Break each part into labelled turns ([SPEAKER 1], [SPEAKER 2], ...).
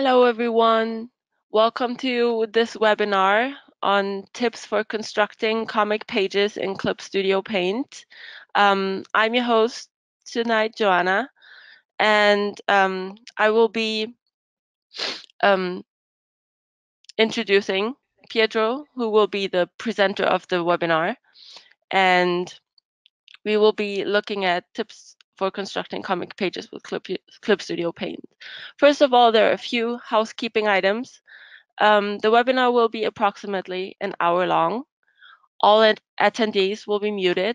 [SPEAKER 1] Hello, everyone. Welcome to this webinar on tips for constructing comic pages in Clip Studio Paint. I'm your host tonight, Joanna, and I will be introducing Pietro, who will be the presenter of the webinar, and we will be looking at tips for constructing comic pages with Clip Studio Paint. First of all, there are a few housekeeping items. The webinar will be approximately an hour long. All attendees will be muted.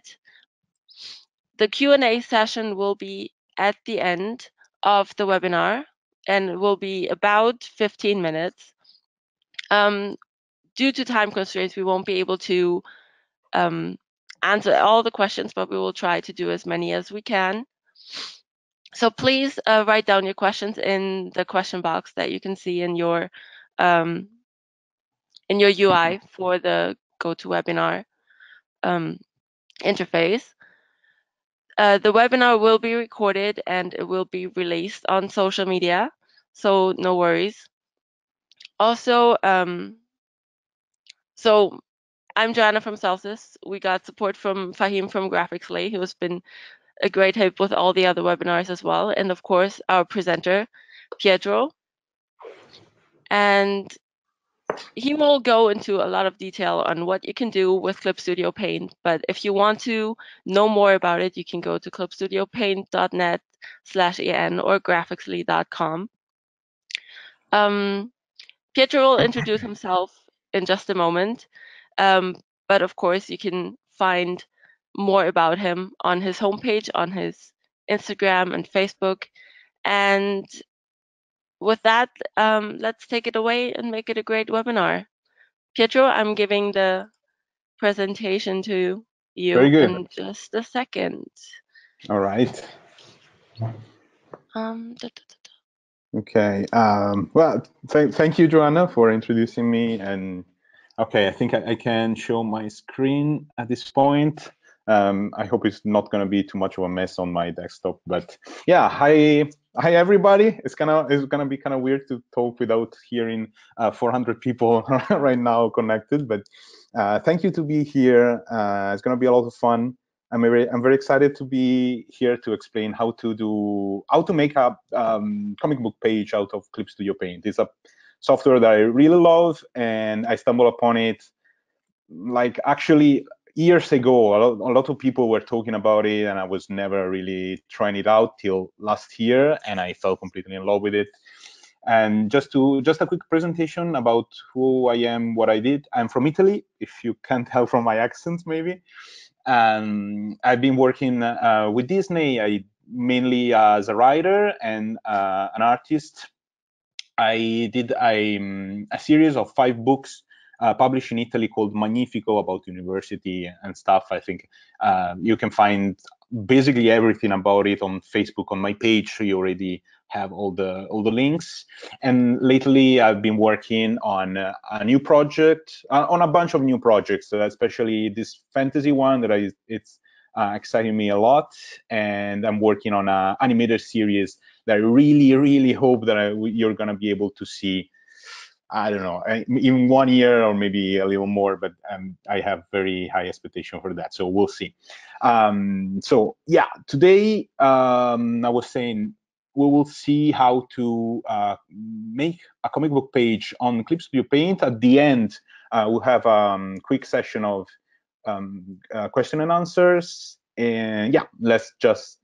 [SPEAKER 1] The Q&A session will be at the end of the webinar and will be about 15 minutes. Due to time constraints, we won't be able to answer all the questions, but we will try to do as many as we can. So please write down your questions in the question box that you can see in your UI for the GoToWebinar interface. The webinar will be recorded and it will be released on social media, so no worries. Also, so I'm Joanna from Celsius. We got support from Fahim from Graphicsly, who has been a great help with all the other webinars as well, and of course our presenter, Pietro. And he will go into a lot of detail on what you can do with Clip Studio Paint, but if you want to know more about it, you can go to clipstudiopaint.net/en or graphicsly.com. Pietro will introduce himself in just a moment, but of course you can find more about him on his homepage, on his Instagram and Facebook. And with that, let's take it away and make it a great webinar. Pietro, I'm giving the presentation to you
[SPEAKER 2] Very good.
[SPEAKER 1] in just a second.
[SPEAKER 2] All right.
[SPEAKER 1] Da.
[SPEAKER 2] Okay. Well, thank you, Joanna, for introducing me. And okay, I think I can show my screen at this point. I hope it's not going to be too much of a mess on my desktop. But yeah, hi everybody. It's gonna be kind of weird to talk without hearing 400 people right now connected. But thank you to be here. It's gonna be a lot of fun. I'm very excited to be here to explain how to make a comic book page out of Clip Studio Paint. It's a software that I really love, and I stumbled upon it like actually years ago. A lot of people were talking about it, and I was never really trying it out till last year, and I fell completely in love with it. And just a quick presentation about who I am, what I did. I'm from Italy, if you can't tell from my accent, maybe. And I've been working with Disney, mainly as a writer and an artist. I did a series of 5 books published in Italy called Magnifico, about university and stuff. I think you can find basically everything about it on Facebook on my page. So you already have all the links. And lately, I've been working on a new project, on a bunch of new projects, especially this fantasy one that it's exciting me a lot. And I'm working on an animated series that I really hope that you're going to be able to see. I don't know, in 1 year or maybe a little more, but I have very high expectation for that. So we'll see. So yeah, today I was saying we will see how to make a comic book page on Clip Studio Paint. At the end, we'll have a quick session of question and answers. And yeah, let's just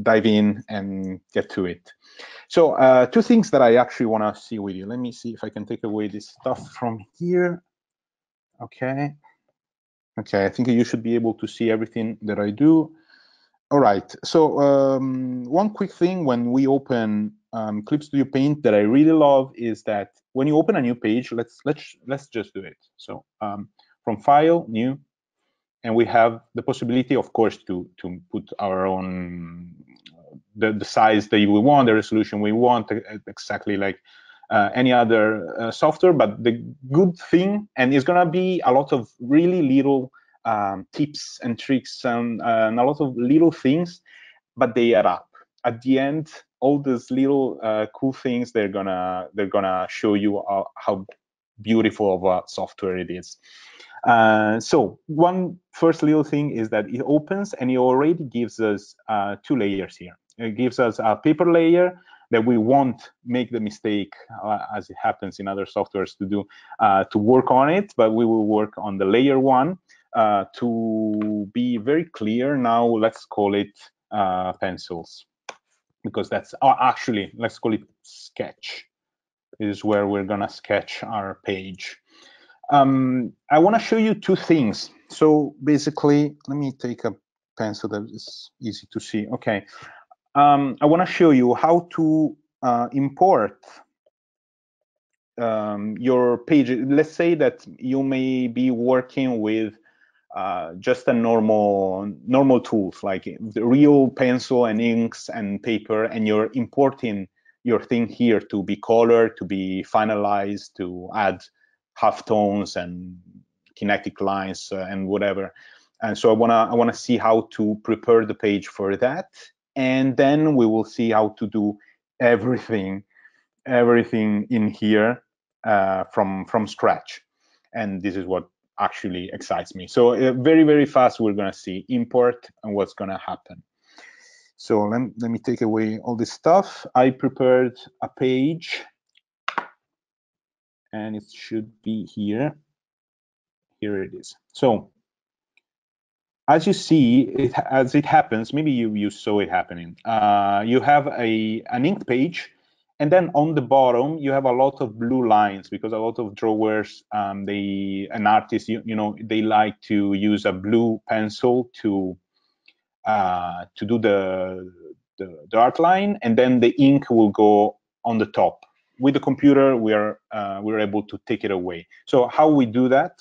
[SPEAKER 2] dive in and get to it. So 2 things that I actually want to see with you. Let me see if I can take away this stuff from here. Okay. Okay, I think you should be able to see everything that I do. All right. So one quick thing when we open Clip Studio Paint that I really love is that when you open a new page, let's just do it. So from File, New, and we have the possibility, of course, to put our own the size that we want, the resolution we want, exactly like any other software. But the good thing, and it's gonna be a lot of really little tips and tricks and a lot of little things, but they add up. at the end, all these little cool things, they're gonna show you how beautiful of a software it is. So one first little thing is that it opens and it already gives us 2 layers here. It gives us a paper layer that we won't make the mistake, as it happens in other softwares, to do to work on it, but we will work on the layer 1 to be very clear. Now let's call it pencils, because that's actually, let's call it sketch. This is where we're gonna sketch our page. I want to show you 2 things. So basically, let me take a pencil that is easy to see. Okay, I want to show you how to import your page. Let's say that you may be working with just a normal tools like the real pencil and inks and paper, and you're importing your thing here to be colored, to be finalized, to add halftones and kinetic lines and whatever. And so I wanna see how to prepare the page for that, and then we will see how to do everything in here from scratch. And this is what actually excites me. So very, very fast, we're going to see import and what's going to happen. So let me take away all this stuff. I prepared a page, and it should be here. Here it is. So as you see, as it happens, maybe you saw it happening. You have an inked page, and then on the bottom you have a lot of blue lines, because a lot of drawers, an artist, you know, they like to use a blue pencil to do the art line, and then the ink will go on the top. With the computer, we're able to take it away. So how we do that?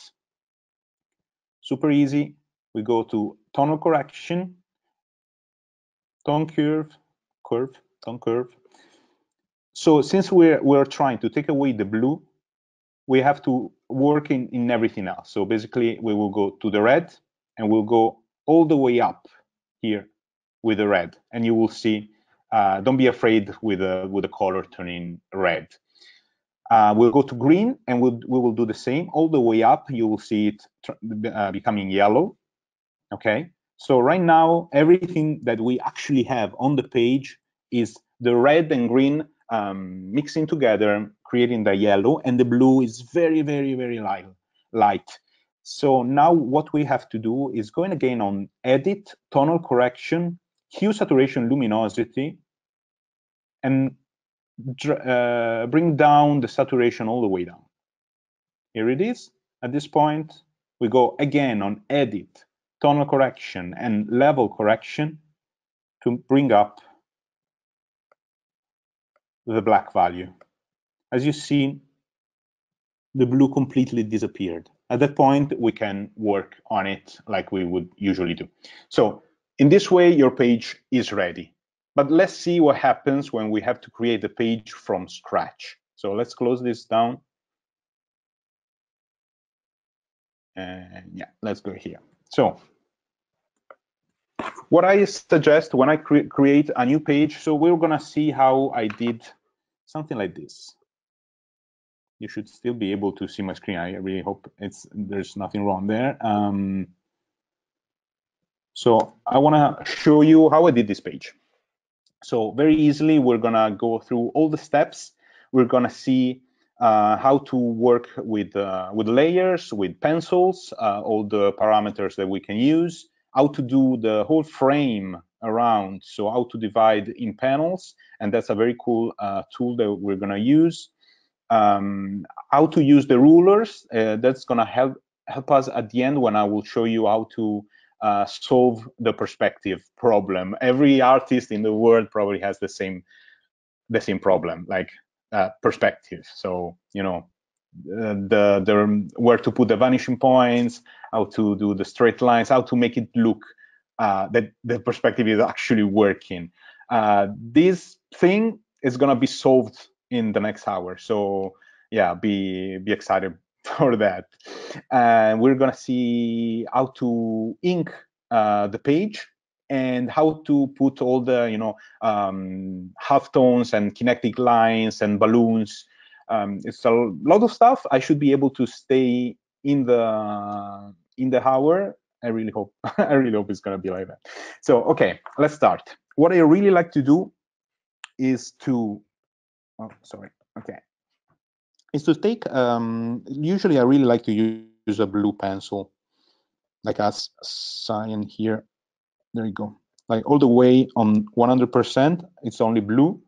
[SPEAKER 2] Super easy. We go to tonal correction, tone curve. So since we're trying to take away the blue, we have to work in everything else. So basically, we will go to the red, and we'll go all the way up here with the red, and you will see. Don't be afraid with the color turning red. We'll go to green, and we will do the same all the way up. You will see it becoming yellow. Okay. So right now, everything that we actually have on the page is the red and green mixing together, creating the yellow, and the blue is very, very, very light. So now what we have to do is going again on Edit, Tonal Correction, Hue, Saturation, Luminosity, and bring down the saturation all the way down. Here it is. At this point, we go again on Edit, Tonal Correction, and Level Correction to bring up the black value. As you see, the blue completely disappeared. At that point, we can work on it like we would usually do. So in this way, your page is ready. But let's see what happens when we have to create the page from scratch. So let's close this down. And yeah, let's go here. So what I suggest when I create a new page, so we're gonna see how I did something like this. You should still be able to see my screen. I really hope there's nothing wrong there. So I wanna show you how I did this page. So very easily, we're gonna go through all the steps. We're gonna see how to work with layers, with pencils, all the parameters that we can use, how to do the whole frame around, so how to divide in panels, and that's a very cool tool that we're gonna use. How to use the rulers, that's gonna help us at the end when I will show you how to solve the perspective problem. Every artist in the world probably has the same problem, like perspective. So you know, where to put the vanishing points, how to do the straight lines, how to make it look that the perspective is actually working. This thing is gonna be solved in the next hour. So yeah, be excited for that. And we're gonna see how to ink the page. and how to put all the halftones and kinetic lines and balloons. It's a lot of stuff. I should be able to stay in the hour. I really hope I really hope it's gonna be like that. So okay, let's start. What I really like to do is to is to take usually I really like to use a blue pencil, like as cyan here. There you go, like all the way on 100%. It's only blue.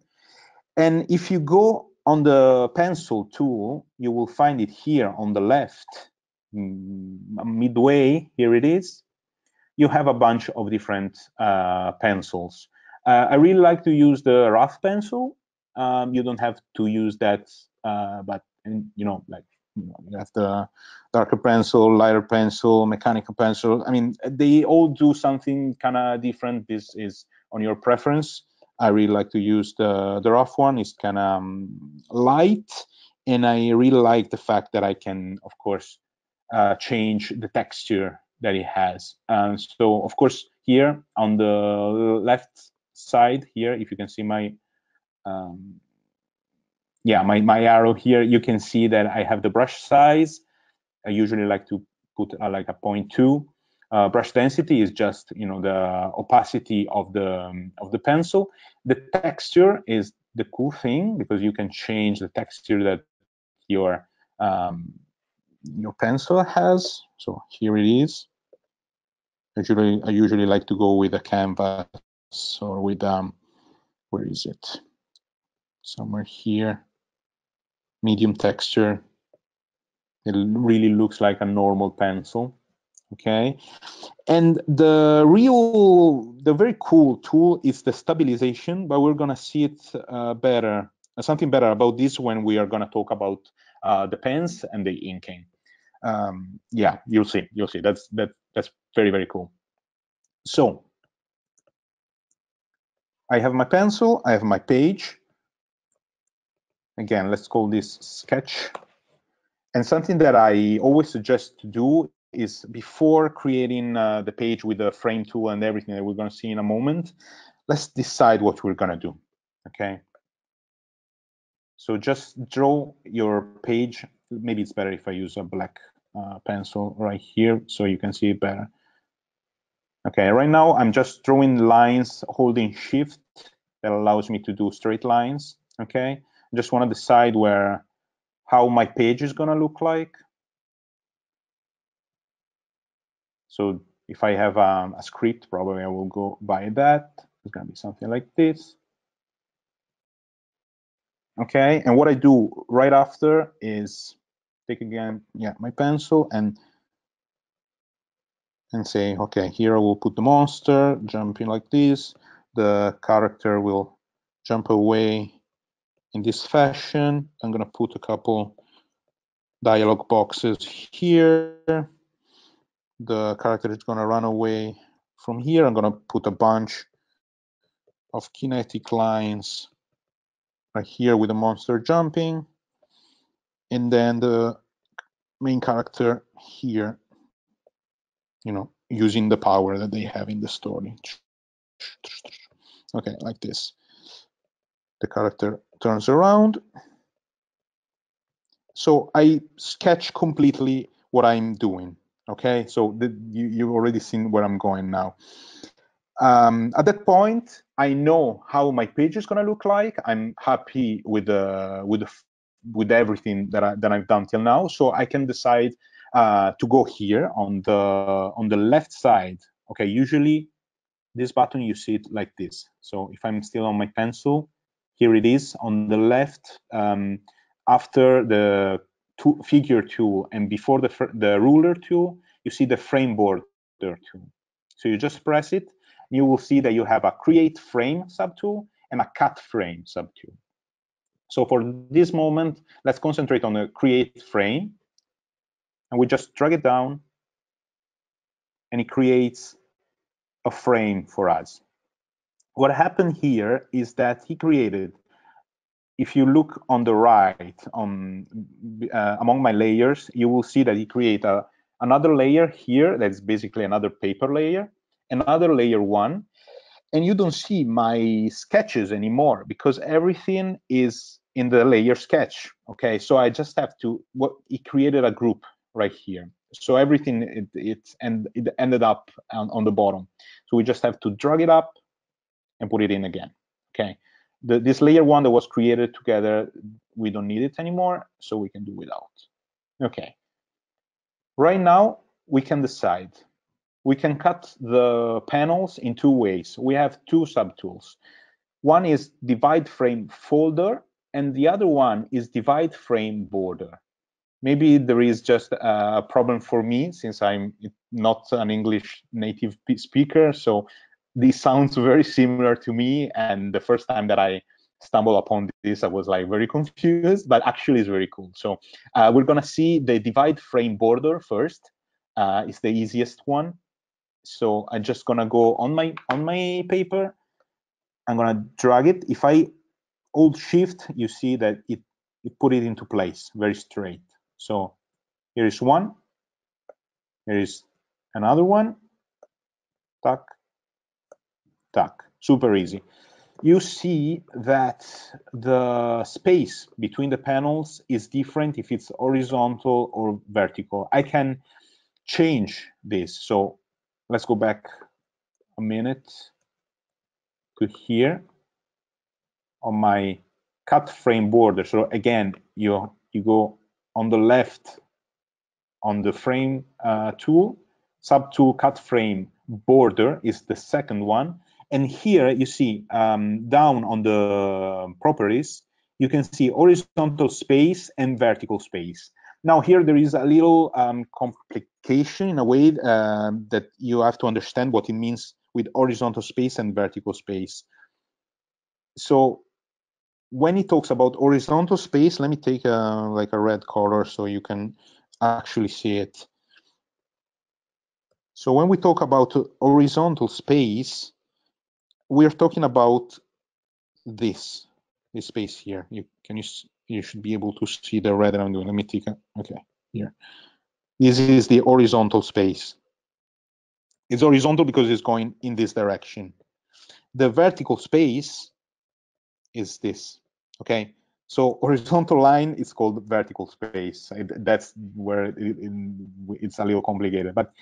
[SPEAKER 2] And if you go on the pencil tool, you will find it here on the left, midway. Here it is. You have a bunch of different pencils. I really like to use the rough pencil. You don't have to use that, but you have the darker pencil, lighter pencil, mechanical pencil. I mean, they all do something kind of different. This is on your preference. I really like to use the rough one. It's kind of light, and I really like the fact that I can, of course, change the texture that it has. So, of course, here on the left side here, if you can see my my arrow here, you can see that I have the brush size. I usually like to put like a 0.2. Brush density is just the opacity of the pencil. The texture is the cool thing, because you can change the texture that your pencil has. So here it is. I usually like to go with a canvas or with where is it? Somewhere here. Medium texture. It really looks like a normal pencil. Okay. And the very cool tool is the stabilization, but we're gonna see it better, something better about this when we are gonna talk about the pens and the inking. Yeah, you'll see. That's very, very cool. So I have my pencil, I have my page. Again, let's call this sketch. And something that I always suggest to do is, before creating the page with the frame tool and everything that we're going to see in a moment, let's decide what we're going to do. Okay. So just draw your page. Maybe it's better if I use a black pencil right here so you can see it better. Okay, right now I'm just drawing lines holding shift. That allows me to do straight lines. Okay, I just want to decide how my page is going to look like. So if I have a script, probably I will go by that. It's going to be something like this. Okay, and what I do right after is take again, my pencil and say, okay, here I will put the monster jumping like this. The character will jump away in this fashion. I'm going to put a couple dialog boxes here. The character is going to run away from here. I'm going to put a bunch of kinetic lines right here with the monster jumping, and then the main character here, using the power that they have in the story. Okay, like this. The character turns around. So I sketch completely what I'm doing. Okay, so you've already seen where I'm going now. At that point, I know how my page is going to look like. I'm happy with everything that I've done till now. So I can decide to go here on the left side. Okay, usually this button, you see it like this. So if I'm still on my pencil, here it is on the left, after the figure tool and before the ruler tool, you see the frame border tool. So you just press it, you will see that you have a create frame subtool and a cut frame subtool. So for this moment, let's concentrate on the create frame, and we just drag it down, and it creates a frame for us. What happened here is that he created, if you look on the right, among my layers, you will see that he created another layer here that's basically another paper layer, another layer 1, and you don't see my sketches anymore because everything is in the layer sketch. Okay, so I just have to, it created a group right here. So everything, it ended up on the bottom. So we just have to drag it up and put it in again. Okay, this layer 1 that was created together, we don't need it anymore, so we can do without. Okay, right now we can decide. We can cut the panels in 2 ways. We have 2 subtools. One is divide frame folder, and the other one is divide frame border. Maybe there is just a problem for me since I'm not an English native speaker, so this sounds very similar to me, and the first time that I stumbled upon this, I was like very confused, but actually it's very cool. So we're gonna see the divide frame border first. It's the easiest one. So I'm just gonna go on my paper. I'm gonna drag it. If I hold Shift, you see that it put it into place very straight. So here is one. Here is another one. Tuck, tuck. Super easy. You see that the space between the panels is different if it's horizontal or vertical. I can change this. So let's go back a minute to here on my cut frame border. So again, you go on the left on the frame tool, subtool cut frame border is the second one. And here you see down on the properties, you can see horizontal space and vertical space. Now here there is a little complication in a way that you have to understand what it means with horizontal space and vertical space. So when he talks about horizontal space, let me take like a red color so you can actually see it. So when we talk about horizontal space, we're talking about this space here. You should be able to see the red that I'm doing. Let me take a, okay, here. This is the horizontal space. It's horizontal because it's going in this direction. The vertical space is this, okay? So horizontal line is called vertical space. That's where it's a little complicated, but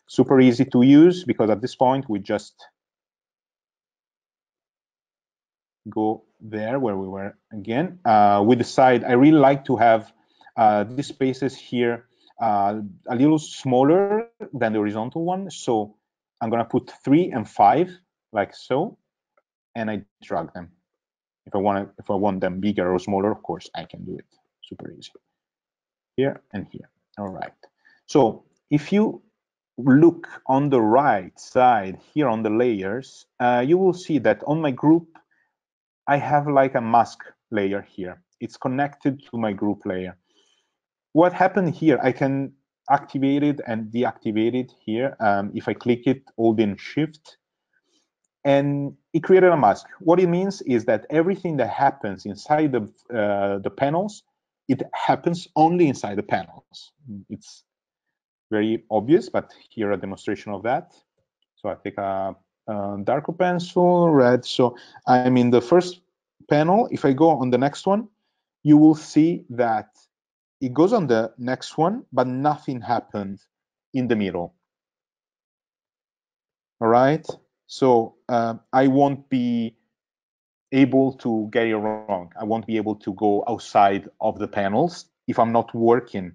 [SPEAKER 2] super easy to use because at this point we just go there where we were again. We decide, I really like to have these spaces here a little smaller than the horizontal one. So I'm gonna put 3 and 5 like so, and I drag them. If I want them bigger or smaller, of course, I can do it. Super easy. Here and here. All right. So if you look on the right side here on the layers, you will see that on my group, I have like a mask layer here. It's connected to my group layer. What happened here, I can activate it and deactivate it here. If I click it, holding Shift, and it created a mask. What it means is that everything that happens inside the panels, it happens only inside the panels. It's very obvious, but here a demonstration of that. So I take a darker pencil, red. So I'm in the first panel. If I go on the next one, you will see that it goes on the next one, but nothing happened in the middle. All right. So I won't be able to get it wrong. I won't be able to go outside of the panels if I'm not working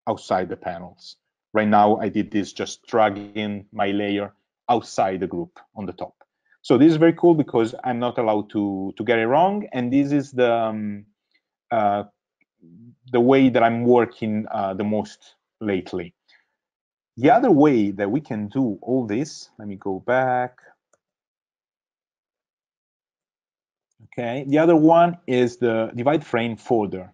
[SPEAKER 2] outside the panels. Right now, I did this just dragging my layer outside the group on the top. So this is very cool because I'm not allowed to get it wrong, and this is the way that I'm working the most lately. The other way that we can do all this, let me go back. Okay, the other one is the divide frame folder.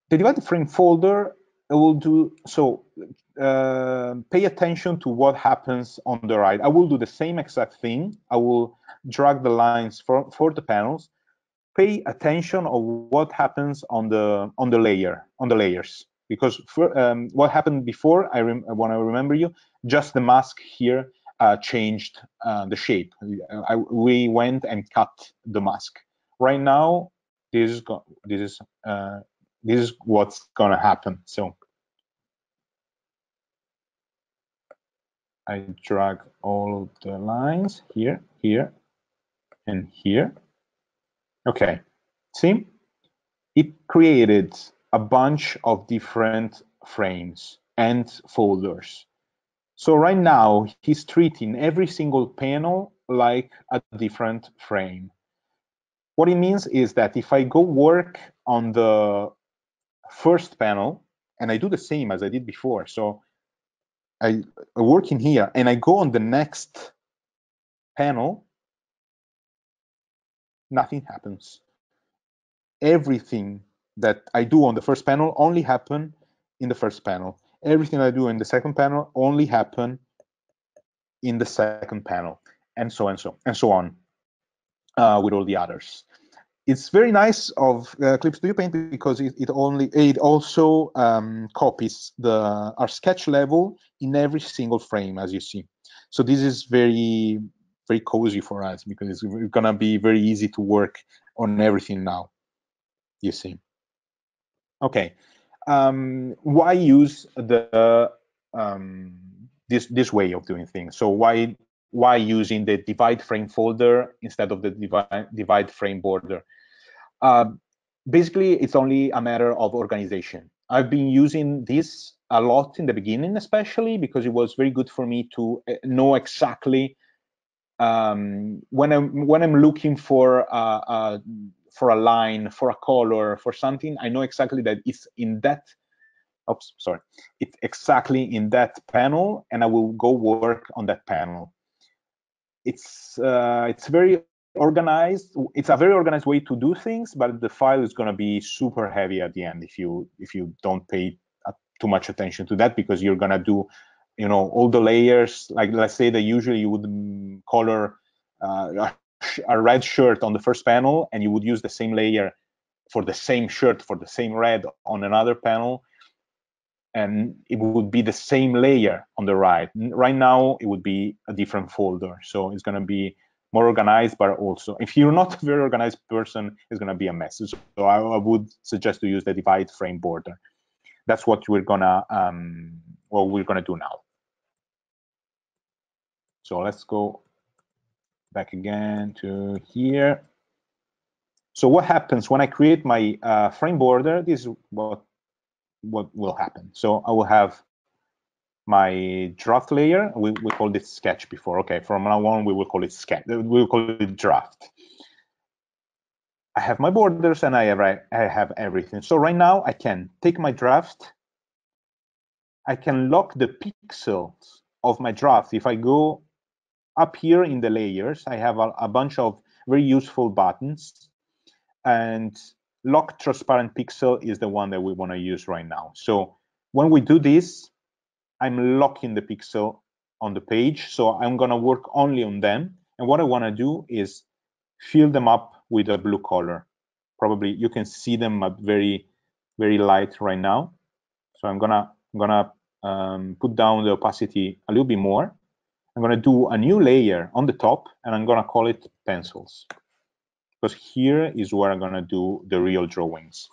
[SPEAKER 2] The divide frame folder will do, so pay attention to what happens on the right. I will do the same exact thing. I will drag the lines for the panels. Pay attention of what happens on the layers. because what happened before, I want to remember you, just the mask here changed the shape. We went and cut the mask. Right now, this is what's gonna happen. So I drag all of the lines here, here, and here. Okay, see, it created a bunch of different frames and folders. So right now, he's treating every single panel like a different frame. What it means is that if I go work on the first panel, and I do the same as I did before, so I work in here, and I go on the next panel, nothing happens. Everything that I do on the first panel only happen in the first panel. Everything I do in the second panel only happen in the second panel, and so on with all the others. It's very nice of Clip Studio Paint because it also copies our sketch level in every single frame, as you see. So this is very cozy for us because it's gonna be very easy to work on everything now. You see. Okay. Why use this way of doing things? So why using the divide frame folder instead of the divide frame border? Basically, it's only a matter of organization. I've been using this a lot in the beginning, especially because it was very good for me to know exactly when I'm looking for a line, for a color, for something. I know exactly that it's in that. Oops, sorry. It's exactly in that panel, and I will go work on that panel. It's very organized. It's a very organized way to do things, but the file is going to be super heavy at the end if you don't pay too much attention to that, because you're going to do, all the layers. Like, let's say that usually you would color a red shirt on the first panel, and you would use the same layer for the same shirt for the same red on another panel, and it would be the same layer on the right. Right now, it would be a different folder. So it's going to be more organized, but also, if you're not a very organized person, it's going to be a mess. So I would suggest to use the divide frame border. That's what we're gonna do now. So let's go back again to here. So what happens when I create my frame border? This is what will happen. So I will have my draft layer. We called it sketch before. Okay, from now on we will call it sketch. We will call it draft. I have my borders and I have everything. So right now I can take my draft. I can lock the pixels of my draft. If I go up here in the layers, I have a bunch of very useful buttons, and lock transparent pixel is the one that we want to use right now. So when we do this, I'm locking the pixel on the page, so I'm going to work only on them. And what I want to do is fill them up with a blue color. Probably you can see them at very light right now. So I'm gonna put down the opacity a little bit more. I'm gonna do a new layer on the top, and I'm gonna call it pencils, because here is where I'm gonna do the real drawings.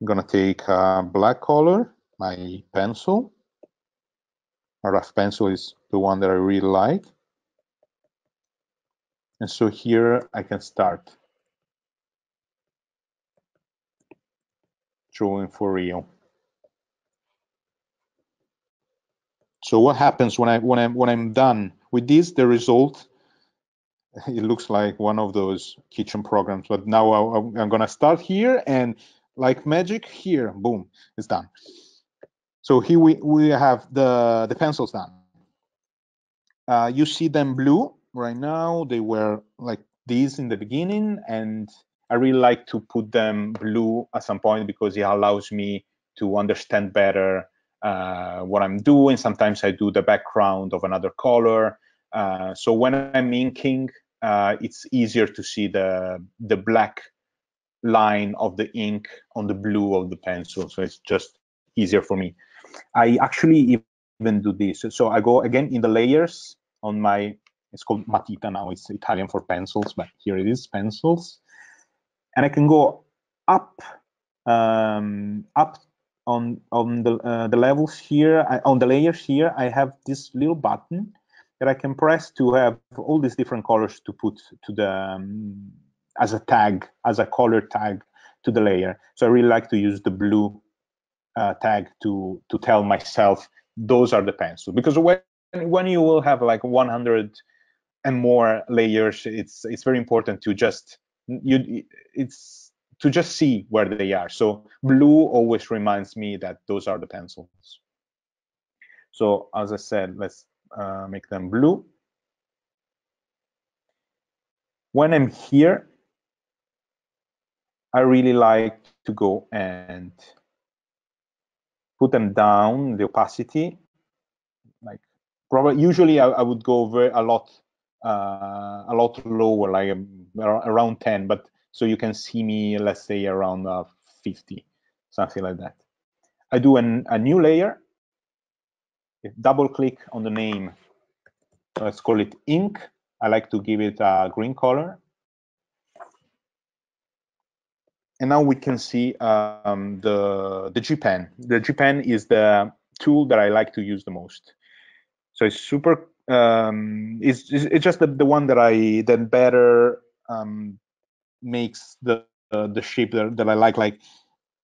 [SPEAKER 2] I'm gonna take a black color, my pencil. A rough pencil is the one that I really like. And so here I can start drawing for real. So what happens when I'm done with this? The result, it looks like one of those kitchen programs. But now I'm gonna start here, and like magic, here, boom, it's done. So here we have the pencils done. You see them blue right now. They were like these in the beginning, and I really like to put them blue at some point because it allows me to understand better what I'm doing. Sometimes I do the background of another color. So when I'm inking, it's easier to see the black line of the ink on the blue of the pencil, so it's just easier for me. I actually even do this. So I go again in the layers on my, it's called matita now, it's Italian for pencils, but here it is, pencils. And I can go up, up on the levels here, on the layers here. I have this little button that I can press to have all these different colors to put to the as a tag, as a color tag to the layer. So I really like to use the blue tag to tell myself those are the pencils, because when you will have like 100 and more layers, it's very important to just to just see where they are. So blue always reminds me that those are the pencils. So as I said, let's make them blue. When I'm here, I really like to go and put them down, the opacity. Like probably usually I would go a lot lower, like around 10, but so you can see me, let's say around 50, something like that. I do a new layer, double click on the name, let's call it ink. I like to give it a green color. And now we can see the G Pen. The G Pen is the tool that I like to use the most. So it's super, it's just the one that better makes the shape that I like. Like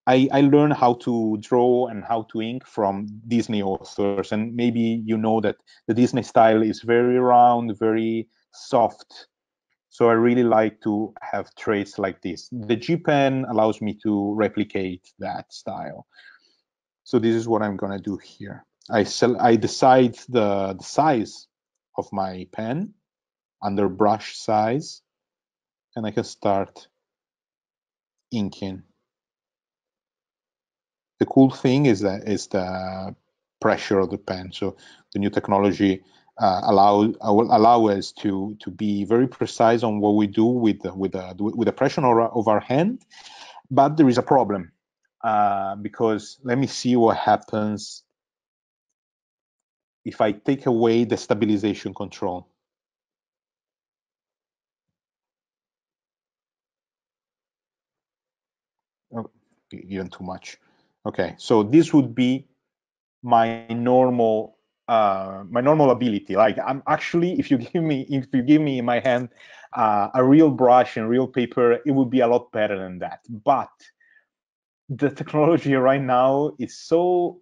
[SPEAKER 2] I learned how to draw and how to ink from Disney authors, and maybe you know that the Disney style is very round, very soft. So I really like to have traits like this. The G Pen allows me to replicate that style. So this is what I'm gonna do here. I decide the size of my pen under brush size, and I can start inking. The cool thing is the pressure of the pen. So the new technology will allow us to be very precise on what we do with the pressure of our hand. But there is a problem, because let me see what happens if I take away the stabilization control. Oh, even too much. Okay, so this would be my normal ability. Like I'm actually, if you give me in my hand a real brush and real paper, it would be a lot better than that. But the technology right now is so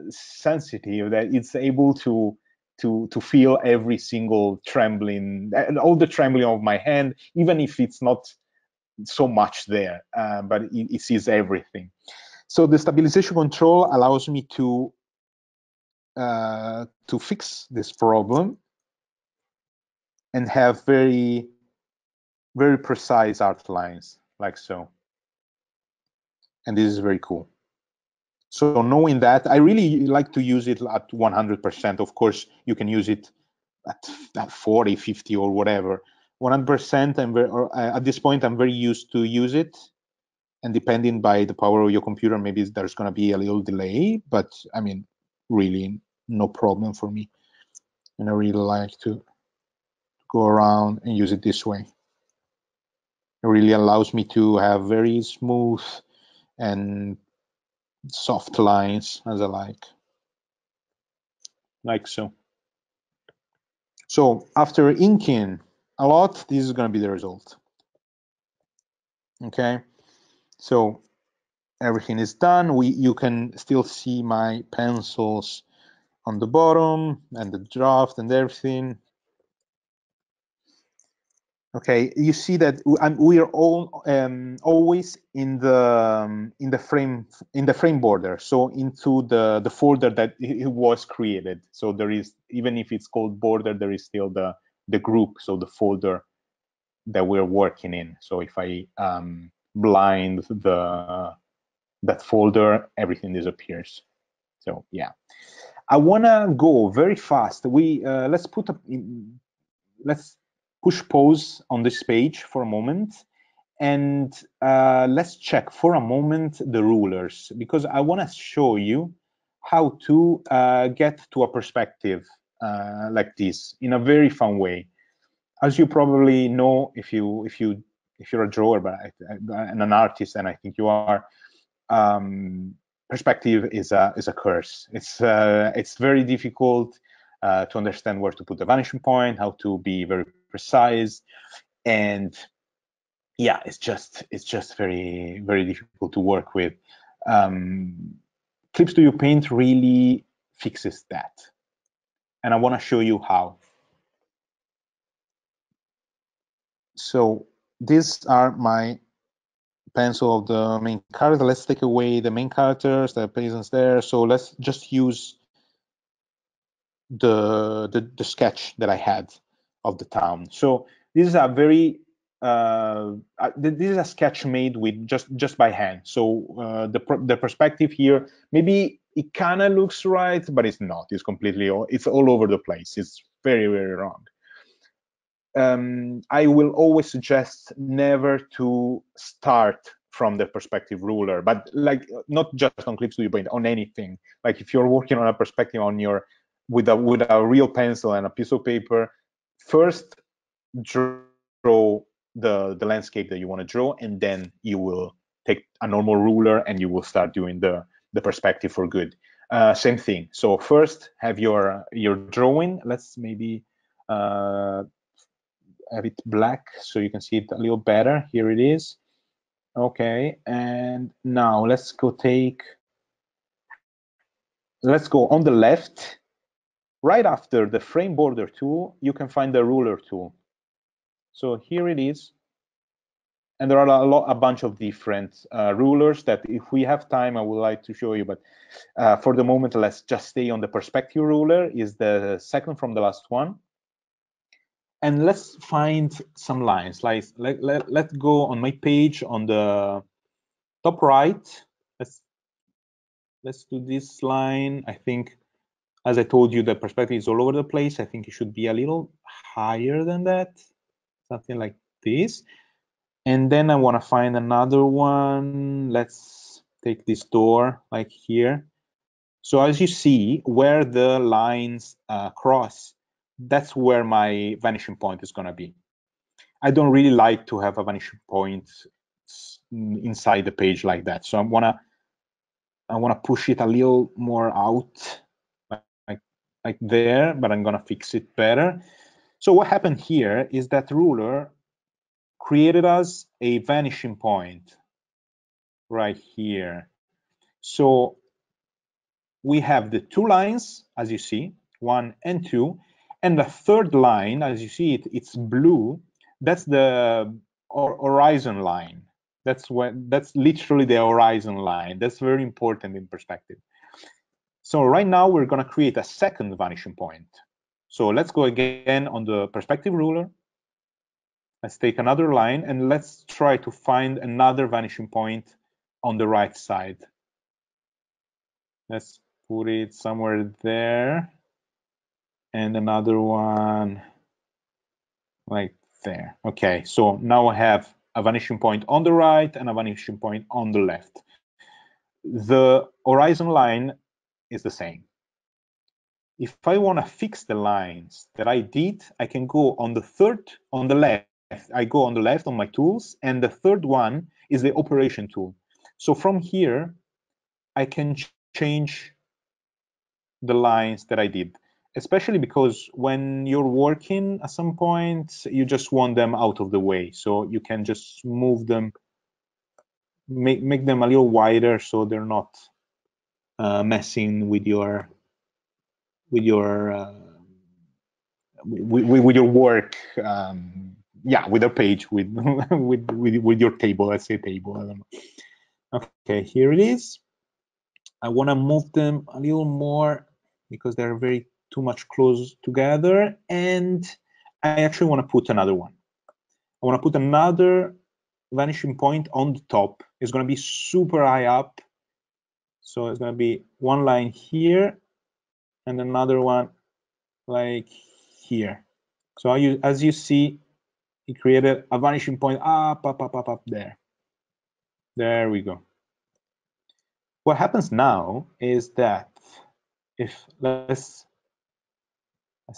[SPEAKER 2] sensitive that it's able to feel every single trembling, all the trembling of my hand, even if it's not so much there, but it sees everything. So the stabilization control allows me to fix this problem and have very, very precise art lines, like so. And this is very cool. So knowing that, I really like to use it at 100%. Of course, you can use it at 40, 50, or whatever. 100%, at this point, I'm very used to use it. And depending by the power of your computer, maybe there's going to be a little delay, but I mean, really no problem for me. And I really like to go around and use it this way. It really allows me to have very smooth and soft lines, as I like so. So after inking a lot, this is going to be the result. Okay, so everything is done. You can still see my pencils on the bottom and the draft and everything. Okay, you see that we are all always in the frame border, so into the folder that it was created. So there is, even if it's called border, there is still the group, so the folder that we're working in. So if I blind that folder, everything disappears. So yeah, I wanna go very fast. Let's push pause on this page for a moment, And let's check for a moment the rulers, because I want to show you how to get to a perspective like this in a very fun way. As you probably know, if you're a drawer, and an artist, and I think you are, perspective is a curse. It's very difficult to understand where to put the vanishing point, how to be very precise, and yeah, it's just very, very difficult to work with. Clip Studio Paint really fixes that, and I want to show you how. So these are my pencil of the main character. Let's take away the main characters, the peasants there. So let's just use the sketch that I had of the town. So this is a very this is a sketch made with just by hand. So the perspective here, maybe it kind of looks right, but it's not. It's completely it's all over the place. It's very, very wrong. I will always suggest never to start from the perspective ruler, but like not just on Clip Studio Paint, on anything. Like if you're working on a perspective on your with a real pencil and a piece of paper, first draw the landscape that you want to draw, and then you will take a normal ruler and you will start doing the perspective for good. Same thing. So first have your drawing. Let's maybe have it black so you can see it a little better. Here it is. Okay, and now let's go on the left. Right after the frame border tool, you can find the ruler tool. So here it is. And there are a bunch of different rulers that if we have time, I would like to show you. But for the moment, let's just stay on the perspective ruler. Is the second from the last one. And let's find some lines. Like let's go on my page on the top right. Let's do this line. I think, as I told you, the perspective is all over the place. I think it should be a little higher than that, something like this. And then I want to find another one. Let's take this door like here. So as you see, where the lines cross, that's where my vanishing point is going to be. I don't really like to have a vanishing point inside the page like that. So I want to push it a little more out, like there, but I'm going to fix it better. So what happened here is that ruler created us a vanishing point right here. So we have the two lines, as you see, 1 and 2, and the third line, as you see it's blue. That's the horizon line. That's literally the horizon line. That's very important in perspective. So right now we're going to create a second vanishing point. So let's go again on the perspective ruler. Let's take another line and let's try to find another vanishing point on the right side. Let's put it somewhere there, and another one like there. Okay, so now I have a vanishing point on the right and a vanishing point on the left. The horizon line is the same. If I want to fix the lines that I did, I can go on the left. I go on the left on my tools, and the third one is the operation tool. So from here, I can change the lines that I did, especially because when you're working at some point, you just want them out of the way. So you can just move them, make them a little wider so they're not messing with your work. Yeah, with a page, with with your table. Let's say table. I don't know. Okay, here it is. I want to move them a little more because they're very too much close together, and I actually want to put another one. I want to put another vanishing point on the top. It's going to be super high up, so it's going to be one line here and another one like here. So as you see, it created a vanishing point up there. There we go. What happens now is that if let's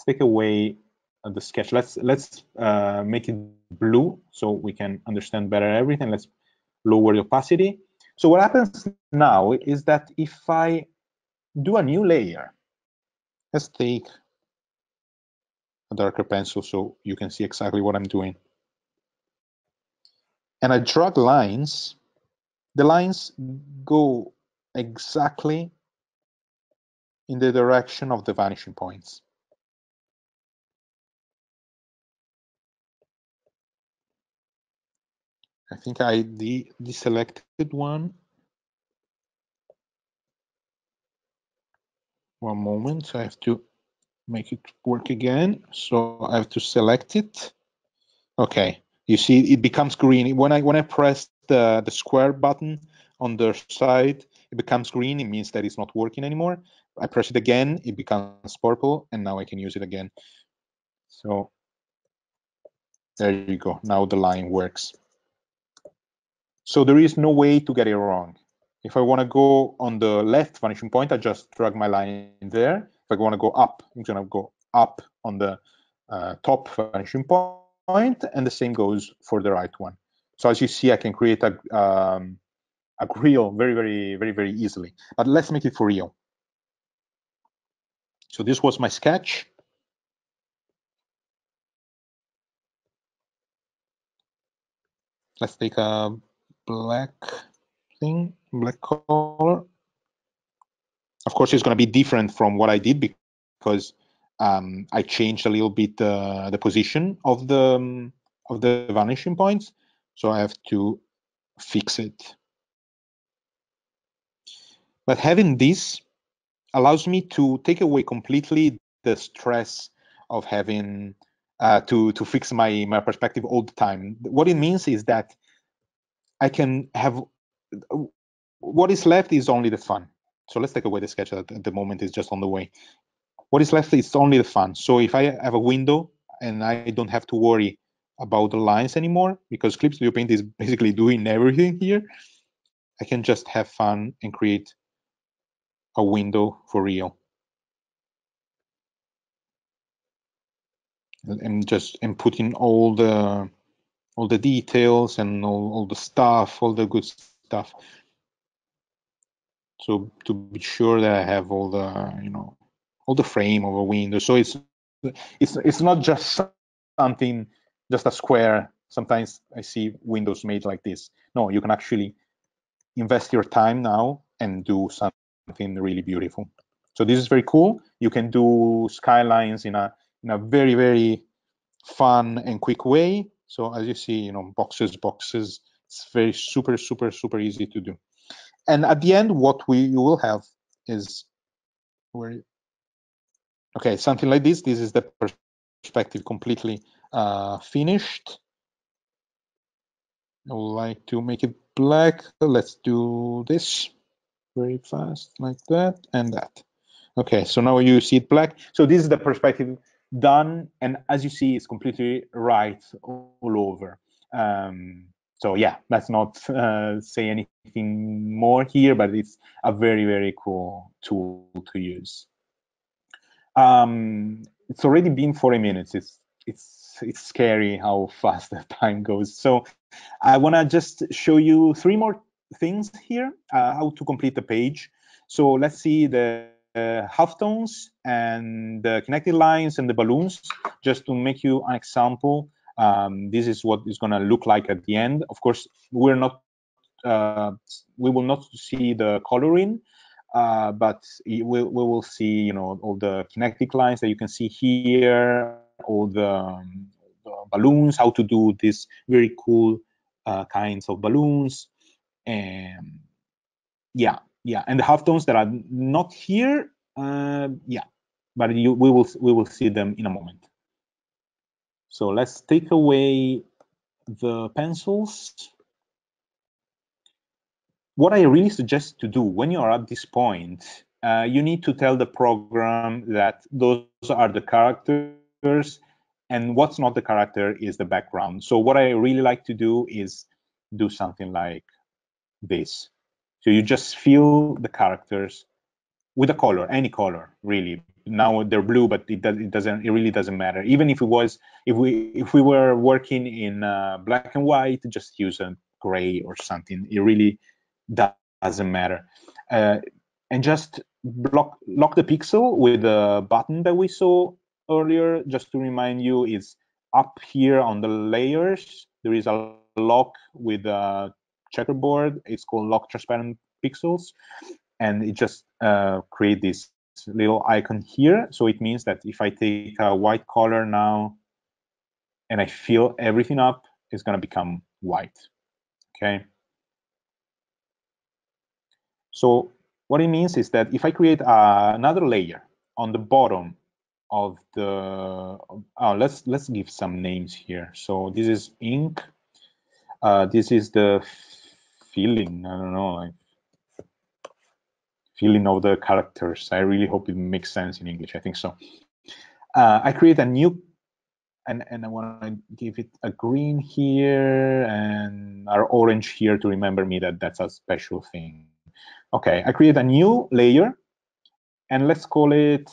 [SPEAKER 2] take away the sketch. Let's make it blue so we can understand better everything. Let's lower the opacity. So what happens now is that if I do a new layer, let's take a darker pencil so you can see exactly what I'm doing. And I drag lines. The lines go exactly in the direction of the vanishing points. I think I deselected one. One moment, I have to make it work again. So I have to select it. Okay, you see it becomes green. When I press the square button on the side, it becomes green. It means that it's not working anymore. I press it again, it becomes purple, and now I can use it again. So there you go. Now the line works. So there is no way to get it wrong. If I want to go on the left vanishing point, I just drag my line there. If I want to go up, I'm going to go up on the top vanishing point, and the same goes for the right one. So as you see, I can create a grill very easily. But let's make it for real. So this was my sketch. Let's take a black thing, black color. Of course, it's going to be different from what I did because I changed a little bit the position of the vanishing points. So I have to fix it. But having this allows me to take away completely the stress of having to fix my perspective all the time. What it means is that I can have what is left is only the fun. So let's take away the sketch at the moment is just on the way. What is left is only the fun. So if I have a window and I don't have to worry about the lines anymore, because Clip Studio Paint is basically doing everything here, I can just have fun and create a window for real. And put in all the details and all the stuff, all the good stuff. So to be sure that I have all the all the frame of a window. So it's not just something, just a square. Sometimes I see windows made like this. No, you can actually invest your time now and do something really beautiful. So this is very cool. You can do skylines in a very fun and quick way. So as you see, boxes. It's very super easy to do. And at the end, what we will have is okay, something like this. This is the perspective completely finished. I would like to make it black. Let's do this very fast, like that and that. Okay, so now you see it black. So this is the perspective done, and as you see, it's completely right all over. So yeah, let's not say anything more here, but it's a very cool tool to use. It's already been 40 minutes. It's scary how fast the time goes. So I want to just show you 3 more things here, how to complete the page. So let's see the halftones and the connected lines and the balloons, just to make you an example. This is what it's going to look like at the end. Of course, we will not see the coloring, but we will see, all the connected lines that you can see here, all the balloons, how to do this very cool kinds of balloons, and yeah, and the halftones that are not here, yeah, but we will see them in a moment. So let's take away the pencils. What I really suggest to do when you are at this point, you need to tell the program that those are the characters and what's not the character is the background. So what I really like to do is do something like this. So you just fill the characters with a color, any color, really. Now they're blue, but it really doesn't matter. Even if we were working in black and white, just use a gray or something. It really doesn't matter. And just lock the pixel with the button that we saw earlier. Just to remind you, is up here on the layers. There is a lock with a checkerboard. It's called lock transparent pixels, and it just create this little icon here. So it means that if I take a white color now and I fill everything up, it's going to become white. Okay. So what it means is that if I create another layer on the bottom of the, let's give some names here. So this is ink. This is the filling. I don't know, like filling of the characters. I really hope it makes sense in English. I think so. I create a new, and I want to give it a green here and our orange here to remember me that that's a special thing. Okay, I create a new layer, and let's call it,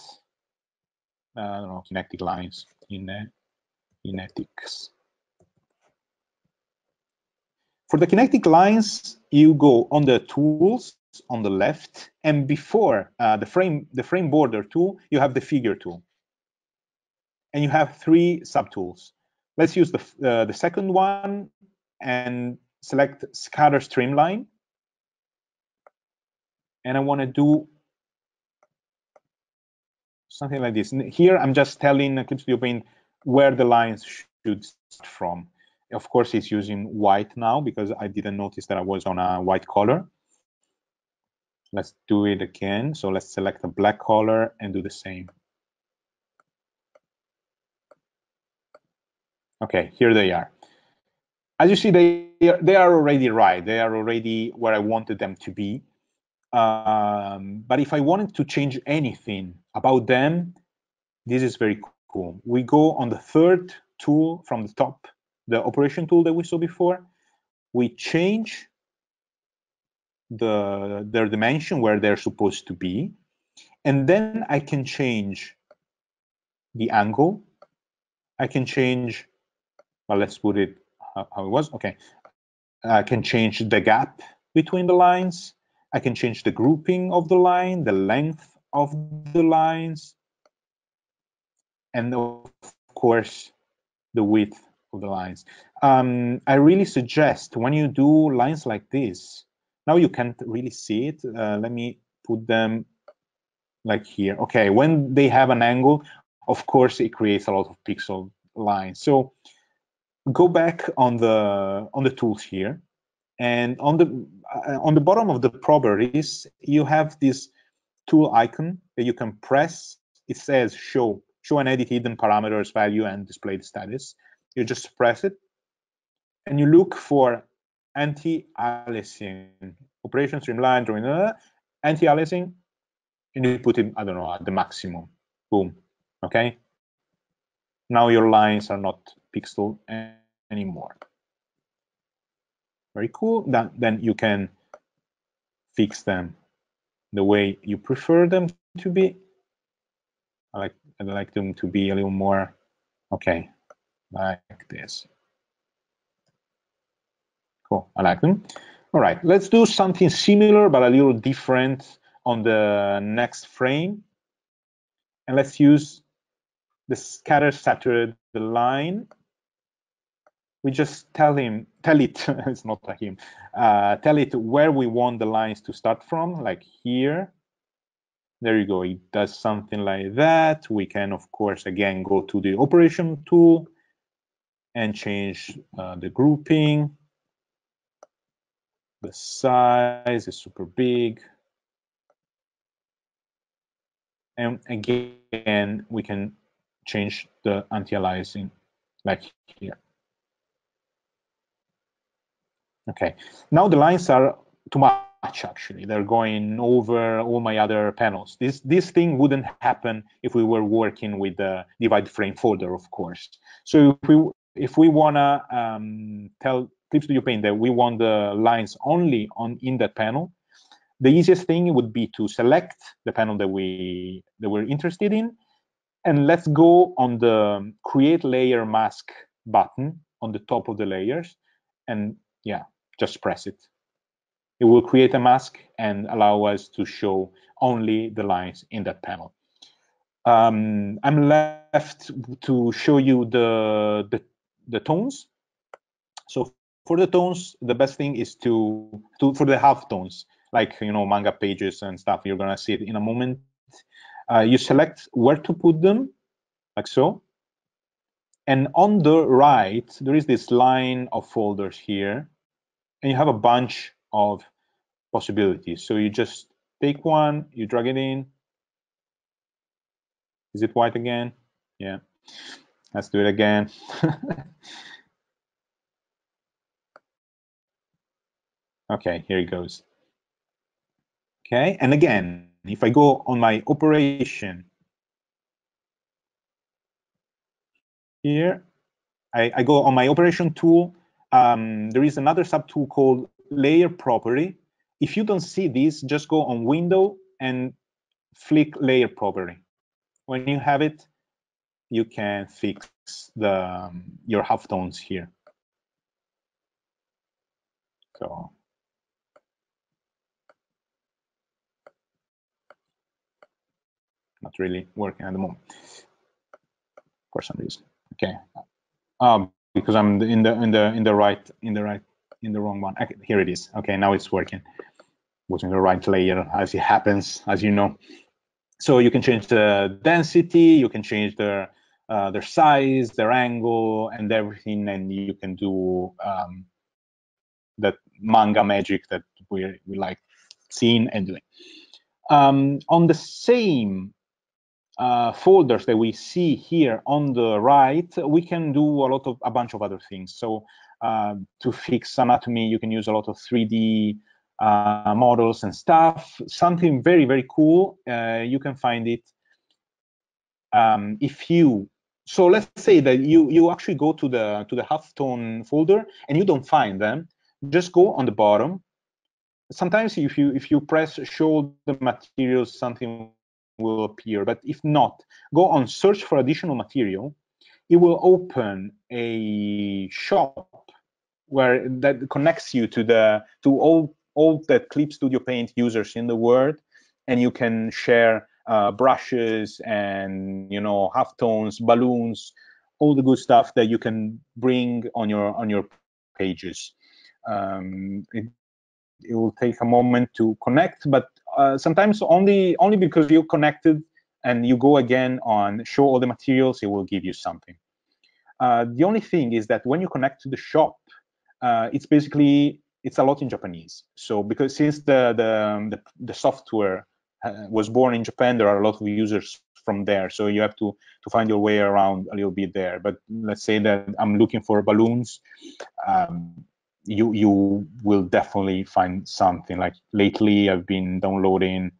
[SPEAKER 2] I don't know, kinetic lines, kinetics. For the kinetic lines, you go on the tools on the left, and before the frame border tool, you have the figure tool. And you have 3 subtools. Let's use the second one and select scatter streamline. And I want to do something like this. Here, I'm just telling Eclipse Studio Paint where the lines should start from. Of course, it's using white now because I didn't notice that I was on a white color. Let's do it again. So let's select a black color and do the same. Okay, here they are. As you see, they are already right. They are already where I wanted them to be. But if I wanted to change anything about them, this is very cool. We go on the third tool from the top, the operation tool that we saw before. We change their dimension where they're supposed to be. And then I can change the angle. I can change, well, let's put it how it was. Okay. I can change the gap between the lines. I can change the grouping of the line, the length of the lines, and of course, the width of the lines. I really suggest when you do lines like this, now you can't really see it. Let me put them like here. Okay, when they have an angle, of course, it creates a lot of pixel lines. So go back on the tools here, and on the bottom of the properties, you have this tool icon that you can press. It says show and edit hidden parameters, value, and display the status. You just press it, and you look for anti-aliasing, operation streamline, anti-aliasing, and you put it, I don't know, at the maximum. Boom. Okay. Now your lines are not pixel anymore. Very cool. Then you can fix them the way you prefer them to be. I like them to be a little more, okay, like this. Cool, I like them. All right, let's do something similar but a little different on the next frame. And let's use the scatter saturated line. We just tell it, it's not a him, tell it where we want the lines to start from, like here. There you go, it does something like that. We can, of course, again, go to the operation tool and change the grouping. The size is super big. And again, we can change the anti-aliasing like here. Okay, now the lines are too much. actually. They're going over all my other panels. This thing wouldn't happen if we were working with the divide frame folder, of course. So if we wanna tell Clip Studio Paint that we want the lines only in that panel, the easiest thing would be to select the panel that we're interested in, and let's go on the Create Layer Mask button on the top of the layers, and yeah, just press it. It will create a mask and allow us to show only the lines in that panel. I'm left to show you the tones. So for the tones, the best thing is for the half tones, like manga pages and stuff. You're gonna see it in a moment. You select where to put them, like so. And on the right, there is this line of folders here, and you have a bunch of possibilities. So you just take one, you drag it in. Is it white again? Yeah. Let's do it again. Okay, here it goes. Okay, and again, if I go on my operation here, I go on my operation tool. There is another subtool called layer property. If you don't see this, just go on window and flick layer property. When you have it, you can fix your halftones here. So not really working at the moment for some reason. Okay, because I'm in the wrong one. Okay, here it is. Okay, now it's working. Was in the right layer, as it happens, as you know. So you can change the density, you can change their size, their angle, and everything, and you can do that manga magic that we like seeing and doing. On the same folders that we see here on the right, we can do a bunch of other things. So to fix anatomy, you can use a lot of 3D models and stuff. Something very, very cool. You can find it so let's say that you actually go to the halftone folder and you don't find them. Just go on the bottom. Sometimes if you press show the materials, something will appear, but if not, go on search for additional material. It will open a shop where that connects you to all the Clip Studio Paint users in the world, and you can share brushes and halftones, balloons, all the good stuff that you can bring on your pages. It will take a moment to connect, but sometimes only because you're connected and you go again on show all the materials, it will give you something. The only thing is that when you connect to the shop, it's a lot in Japanese. So because since the software was born in Japan, there are a lot of users from there. So you have to find your way around a little bit there. But let's say that I'm looking for balloons. You will definitely find something. Like lately, I've been downloading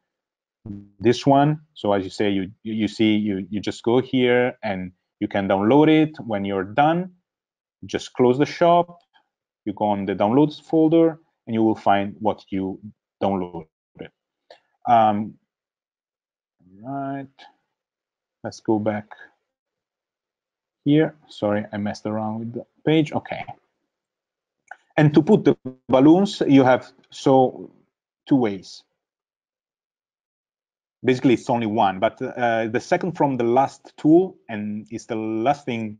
[SPEAKER 2] this one. So as you say, you see, you just go here and you can download it. When you're done, just close the shop. You go on the downloads folder, and you will find what you downloaded. Right. Let's go back here. Sorry, I messed around with the page. Okay. And to put the balloons, you have two ways. Basically, it's only one, but the second from the last tool, and it's the last thing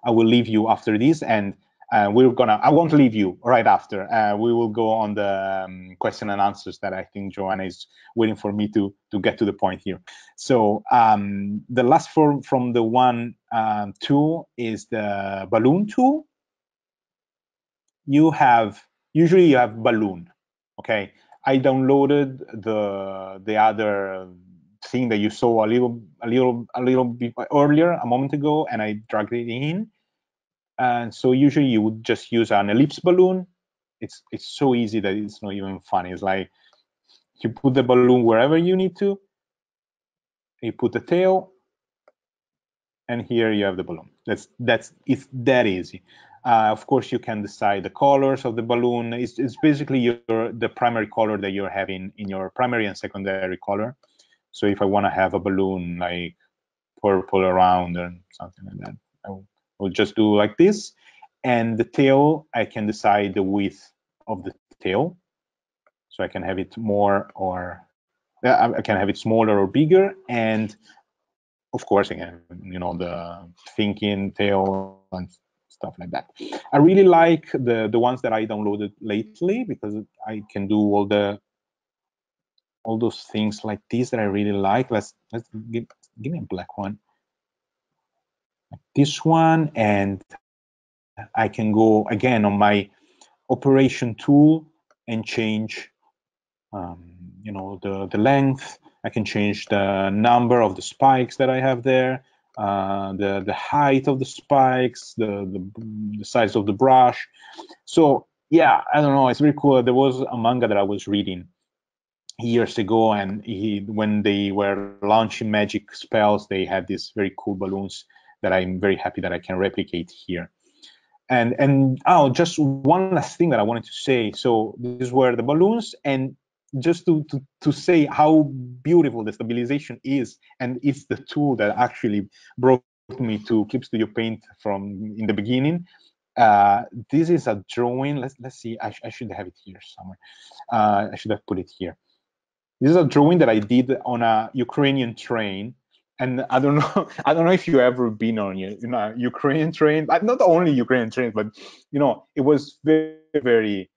[SPEAKER 2] I will leave you after this, and I won't leave you right after. We will go on the question and answers that I think Joanna is waiting for me to get to the point here. So the last form from the one tool is the balloon tool. Usually you have balloon, okay? I downloaded the other thing that you saw a little bit earlier, a moment ago, and I dragged it in. And so usually you would just use an ellipse balloon, it's so easy that it's not even funny. It's like you put the balloon wherever you need to, you put the tail, and here you have the balloon. It's that easy. Of course, you can decide the colors of the balloon. It's basically the primary color that you're having in your primary and secondary color. So if I want to have a balloon like purple around or something like that, I will just do like this. And the tail, I can decide the width of the tail. So I can have it more or I can have it smaller or bigger. And of course, again, the thinking tail and stuff like that. I really like the ones that I downloaded lately because I can do all those things like this that I really like. Let's give me a black one, like this one, and I can go again on my operation tool and change the length. I can change the number of the spikes that I have there, the height of the spikes, the size of the brush. So yeah, I don't know, it's very cool. There was a manga that I was reading years ago, and when they were launching magic spells, they had these very cool balloons that I'm very happy that I can replicate here. And just one last thing that I wanted to say. So these were the balloons, and just to say how beautiful the stabilization is, and it's the tool that actually brought me to Clip Studio Paint from in the beginning. This is a drawing. Let's see. I should have it here somewhere. I should have put it here. This is a drawing that I did on a Ukrainian train, and I don't know. I don't know if you ever been on a Ukrainian train. Not only Ukrainian trains, but it was very, very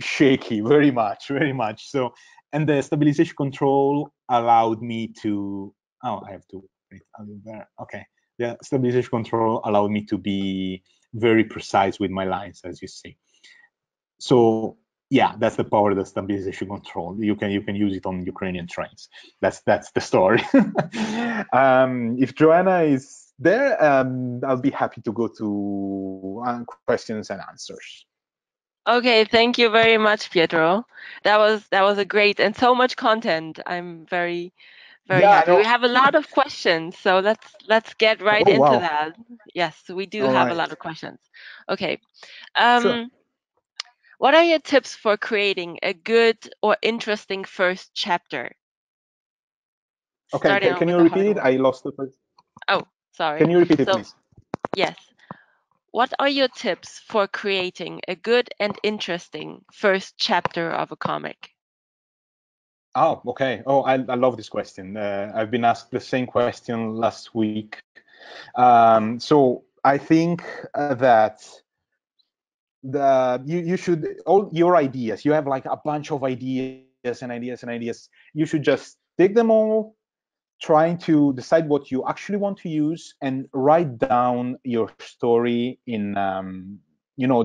[SPEAKER 2] shaky, very much, very much. So, and the stabilization control allowed me to. Oh, I have to wait a little there. Okay, the stabilization control allowed me to be very precise with my lines, as you see. So yeah, that's the power of the stabilization control. You can use it on Ukrainian trains. That's the story. If Joanna is there, I'll be happy to go to questions and answers.
[SPEAKER 1] Okay, thank you very much, Pietro. That was a great and so much content. I'm very happy. We have a lot of questions, so let's get right
[SPEAKER 2] Oh,
[SPEAKER 1] into
[SPEAKER 2] wow.
[SPEAKER 1] that. Yes, we do
[SPEAKER 2] All
[SPEAKER 1] have a
[SPEAKER 2] right.
[SPEAKER 1] lot of questions. Okay.
[SPEAKER 2] Sure.
[SPEAKER 1] What are your tips for creating a good or interesting first chapter?
[SPEAKER 2] Okay,
[SPEAKER 1] Starting off
[SPEAKER 2] can
[SPEAKER 1] with
[SPEAKER 2] you
[SPEAKER 1] the
[SPEAKER 2] repeat
[SPEAKER 1] hard
[SPEAKER 2] it?
[SPEAKER 1] one.
[SPEAKER 2] I lost the first.
[SPEAKER 1] Oh, sorry.
[SPEAKER 2] Can you repeat it,
[SPEAKER 1] So,
[SPEAKER 2] please?
[SPEAKER 1] yes. What are your tips for creating a good and interesting first chapter of a comic?
[SPEAKER 2] Oh, okay. Oh, I love this question. I've been asked the same question last week. So I think that you should, all your ideas, you have like a bunch of ideas and ideas and ideas. You should just take them all, trying to decide what you actually want to use, and write down your story in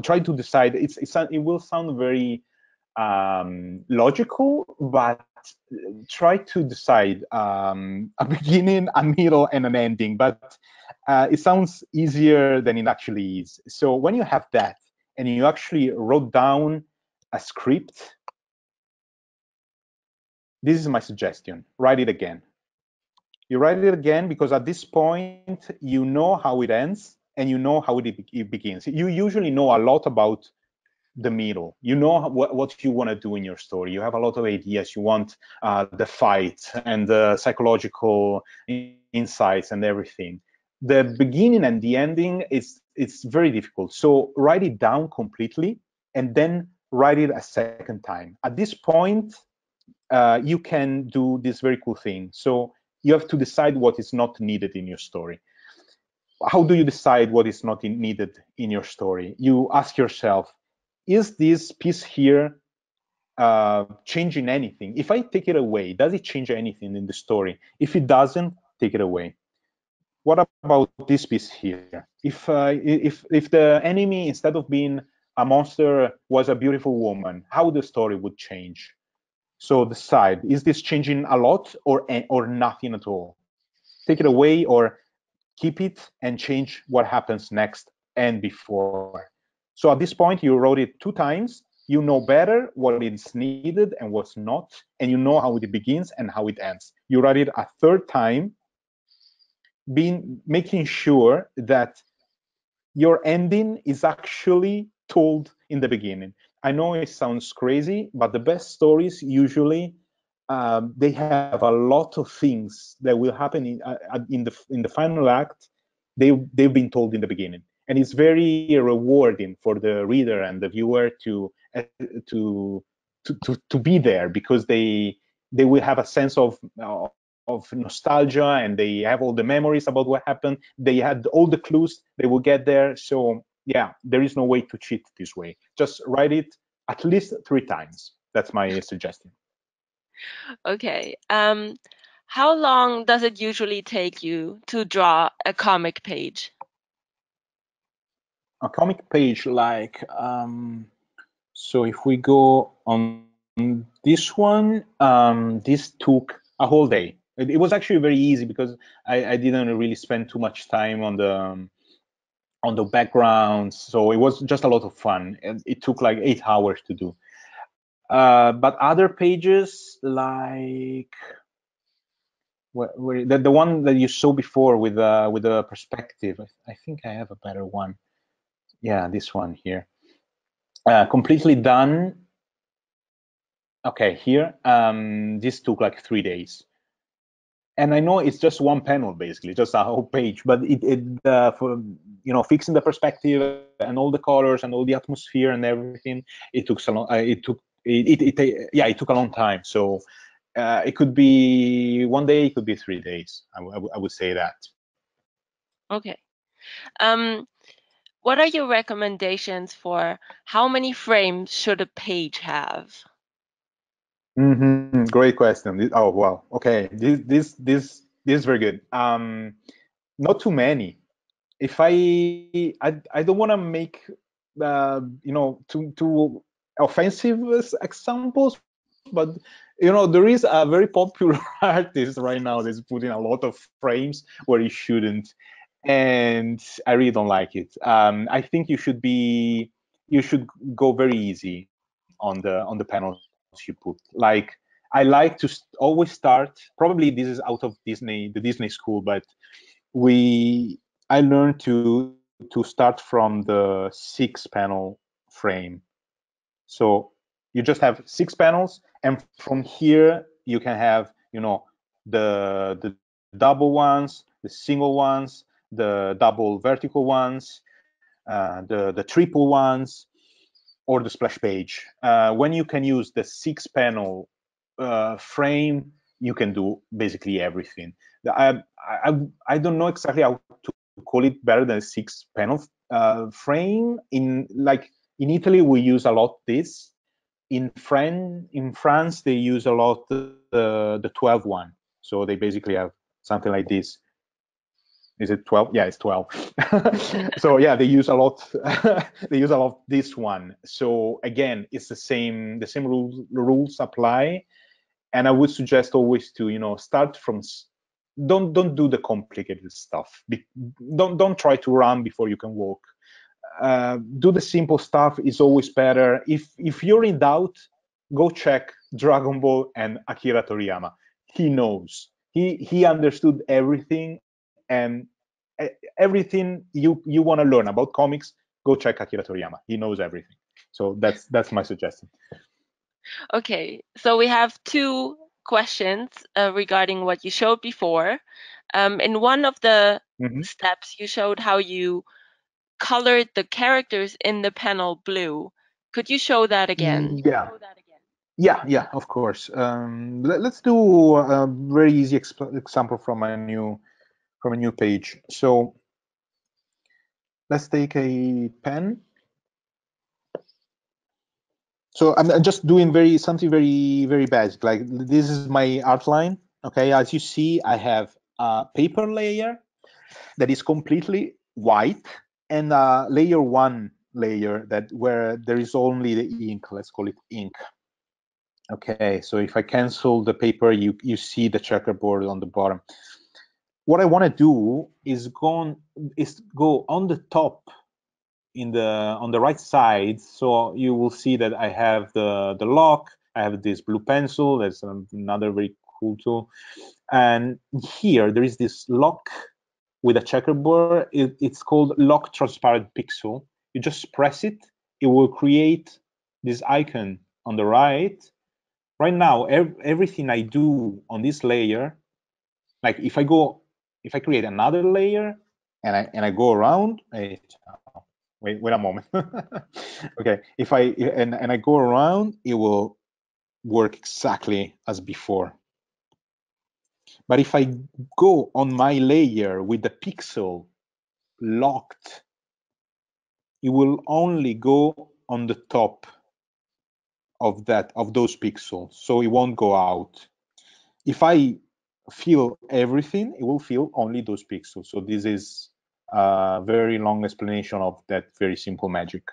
[SPEAKER 2] try to decide. It will sound very logical, but try to decide a beginning, a middle, and an ending. But it sounds easier than it actually is. So when you have that and you actually wrote down a script, this is my suggestion: write it again. You write it again because at this point you know how it ends and you know how it begins. You usually know a lot about the middle. You know what you want to do in your story. You have a lot of ideas. You want the fight and the psychological insights and everything. The beginning and the ending it's very difficult. So write it down completely and then write it a second time. At this point, you can do this very cool thing. So you have to decide what is not needed in your story. How do you decide what is not needed in your story? You ask yourself, is this piece here changing anything? If I take it away, does it change anything in the story? If it doesn't, take it away. What about this piece here? If the enemy, instead of being a monster, was a beautiful woman, how the story would change? So decide, is this changing a lot or nothing at all? Take it away or keep it and change what happens next and before. So at this point, you wrote it 2 times. You know better what is needed and what's not, and you know how it begins and how it ends. You write it a third time, making sure that your ending is actually told in the beginning. I know it sounds crazy, but the best stories usually they have a lot of things that will happen in the final act. They've been told in the beginning, and it's very rewarding for the reader and the viewer to to be there, because they will have a sense of nostalgia, and they have all the memories about what happened. They had all the clues, they will get there. So yeah, there is no way to cheat this way. Just write it at least 3 times. That's my suggestion.
[SPEAKER 1] Okay. How long does it usually take you to draw a comic page?
[SPEAKER 2] A comic page, like so if we go on this one, this took a whole day. It was actually very easy because I didn't really spend too much time on the backgrounds, so it was just a lot of fun. And it took like 8 hours to do. But other pages, like the one that you saw before with the perspective, I think I have a better one. Yeah, this one here. Completely done. Okay, here, this took like 3 days. And I know it's just one panel, basically, just a whole page, but for fixing the perspective and all the colors and all the atmosphere and everything, it took so long. It took a long time. So it could be one day, it could be 3 days. I would say that.
[SPEAKER 1] Okay. What are your recommendations for how many frames should a page have?
[SPEAKER 2] Great question. Oh wow. Okay. This is very good. Not too many. If I don't want to make too offensive examples, but there is a very popular artist right now that's putting a lot of frames where he shouldn't, and I really don't like it. I think you should go very easy on the panels you put. Like, I like to always start. Probably this is out of the Disney school, but we I learned to start from the 6 panel frame. So you just have 6 panels, and from here you can have the double ones, the single ones, the double vertical ones, the triple ones, or the splash page. When you can use the 6 panel frame, you can do basically everything. I don't know exactly how to call it better than a 6 panel frame. In Italy, we use a lot this. In France, they use a lot the 12 one. So they basically have something like this. Is it 12? Yeah, it's 12. So yeah, they use a lot. They use a lot this one. So again, it's the same rules apply. And I would suggest always to start from. Don't do the complicated stuff. Don't try to run before you can walk. Do the simple stuff is always better. If you're in doubt, go check Dragon Ball and Akira Toriyama. He knows. He understood everything, and everything you want to learn about comics, go check Akira Toriyama. He knows everything. So that's my suggestion.
[SPEAKER 1] Okay, so we have two questions regarding what you showed before. In one of the steps, you showed how you colored the characters in the panel blue. Could you show that again?
[SPEAKER 2] Yeah, of course. Let's do a very easy example from a new page. So let's take a pen. So I'm just doing something very very basic. Like, this is my outline. Okay, as you see, I have a paper layer that is completely white, and a layer 1 layer where there is only the ink. Let's call it ink. Okay, so if I cancel the paper, you see the checkerboard on the bottom. What I want to do is go on the top in the on the right side, so you will see that I have the lock. I have this blue pencil. That's another very cool tool. And here there is this lock with a checkerboard. It's called lock transparent pixel. You just press it. It will create this icon on the right. Right now, everything I do on this layer, like if I create another layer and I go around, wait a moment. Okay, if and I go around, it will work exactly as before. But if I go on my layer with the pixel locked, it will only go on the top of those pixels, so it won't go out. If I fill everything, it will fill only those pixels. So this is a very long explanation of that very simple magic.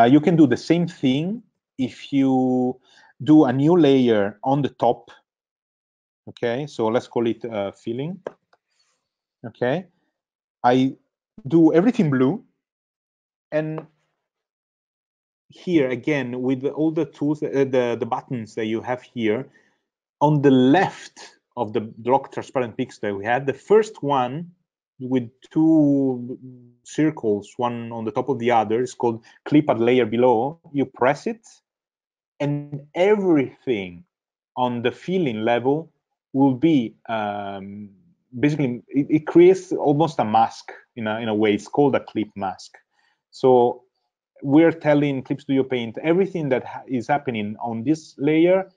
[SPEAKER 2] You can do the same thing if you do a new layer on the top. Okay, so let's call it filling. Okay, I do everything blue, and here again with all the tools, the buttons that you have here, on the left of the block transparent pixel that we had, the first one with two circles, one on the top of the other, is called clip at layer below. You press it, and everything on the filling level will be basically, it creates almost a mask in a way. It's called a clip mask. So we're telling Clip Studio Paint everything that is happening on this layer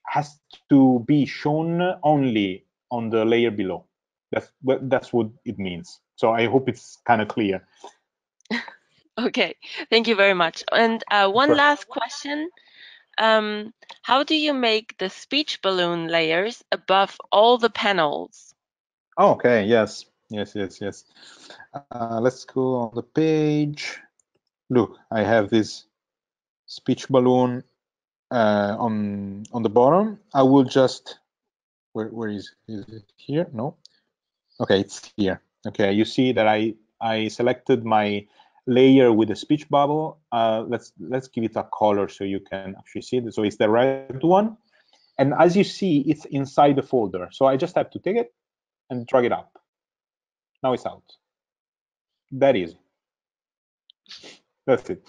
[SPEAKER 2] has to be shown only on the layer below. That's what it means. So I hope it's kind of clear.
[SPEAKER 1] Okay, thank you very much. And one last question. How do you make the speech balloon layers above all the panels?
[SPEAKER 2] Okay, yes. Let's go on the page. Look, I have this speech balloon on the bottom. I will just, where is it here? No. Okay, it's here. Okay, you see that I selected my layer with the speech bubble. Let's give it a color so you can actually see it. So it's the red one, and as you see, it's inside the folder. So I just have to take it and drag it up. Now it's out. That easy. That's it.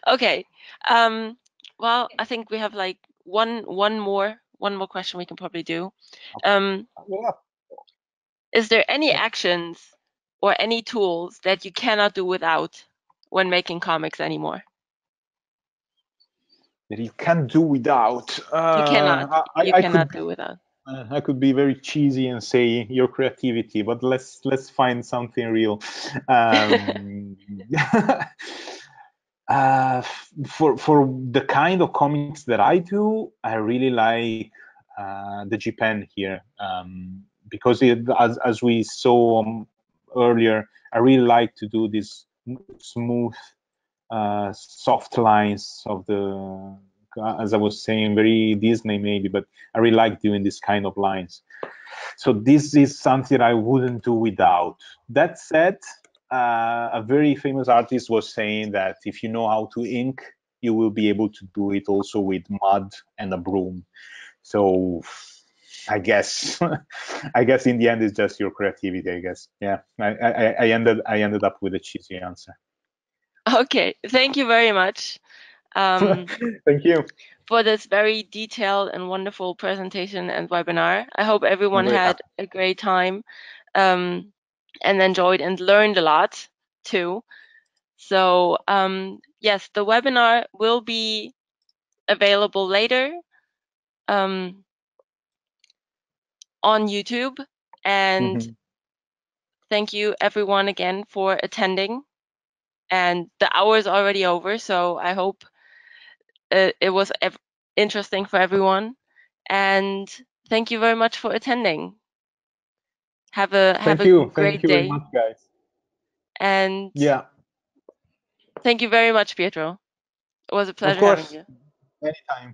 [SPEAKER 1] Okay. Well, I think we have like one more question we can probably do.
[SPEAKER 2] Yeah.
[SPEAKER 1] Is there any actions or any tools that you cannot do without when making comics anymore?
[SPEAKER 2] That you can't do without.
[SPEAKER 1] You cannot. You cannot do without.
[SPEAKER 2] I could be very cheesy and say your creativity, but let's find something real. Um, for the kind of comics that I do, I really like the G pen here, because as we saw earlier, I really like to do these smooth, soft lines of the, as I was saying, very Disney maybe, but I really like doing this kind of lines. So this is something I wouldn't do without. That said, a very famous artist was saying that if you know how to ink, you will be able to do it also with mud and a broom. So I guess I guess in the end it's just your creativity, I guess. Yeah. I ended up with a cheesy answer.
[SPEAKER 1] Okay, thank you very much
[SPEAKER 2] Thank you.
[SPEAKER 1] for this very detailed and wonderful presentation and webinar. I hope
[SPEAKER 2] I'm
[SPEAKER 1] everyone
[SPEAKER 2] very
[SPEAKER 1] had
[SPEAKER 2] happy.
[SPEAKER 1] a great time and enjoyed and learned a lot too. So yes, the webinar will be available later on YouTube. And thank you everyone again for attending. And the hour is already over, so I hope it was interesting for everyone. And thank you very much for attending. Have
[SPEAKER 2] Thank
[SPEAKER 1] a
[SPEAKER 2] you. Thank
[SPEAKER 1] great
[SPEAKER 2] you very
[SPEAKER 1] day.
[SPEAKER 2] much, guys.
[SPEAKER 1] And
[SPEAKER 2] Yeah,
[SPEAKER 1] thank you very much, Pietro. It was a
[SPEAKER 2] of
[SPEAKER 1] pleasure having
[SPEAKER 2] course.
[SPEAKER 1] you.
[SPEAKER 2] Anytime.